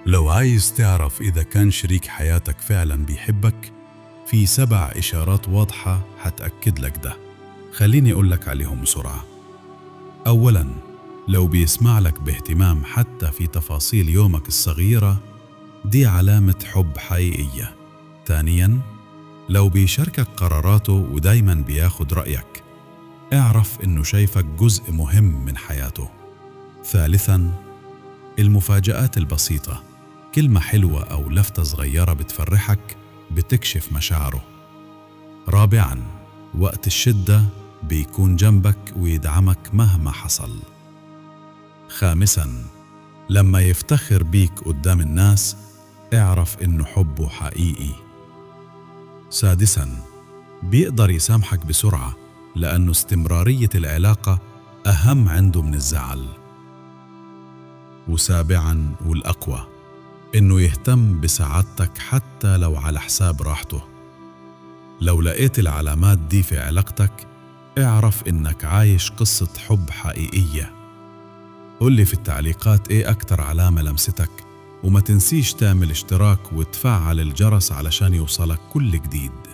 لو عايز تعرف إذا كان شريك حياتك فعلا بيحبك، في 7 إشارات واضحة هتأكد لك ده. خليني أقول لك عليهم بسرعة. أولا، لو بيسمع لك باهتمام حتى في تفاصيل يومك الصغيرة، دي علامة حب حقيقية. ثانيا، لو بيشاركك قراراته ودايما بياخد رأيك، اعرف إنه شايفك جزء مهم من حياته. ثالثا، المفاجآت البسيطة، كلمة حلوة أو لفتة صغيرة بتفرحك بتكشف مشاعره. رابعا، وقت الشدة بيكون جنبك ويدعمك مهما حصل. خامسا، لما يفتخر بيك قدام الناس، اعرف إنه حبه حقيقي. سادسا، بيقدر يسامحك بسرعة لأنه استمرارية العلاقة أهم عنده من الزعل. وسابعا والأقوى، إنه يهتم بسعادتك حتى لو على حساب راحته. لو لقيت العلامات دي في علاقتك، اعرف إنك عايش قصة حب حقيقية. قل لي في التعليقات إيه أكتر علامة لمستك، وما تنسيش تعمل اشتراك وتفعل الجرس علشان يوصلك كل جديد.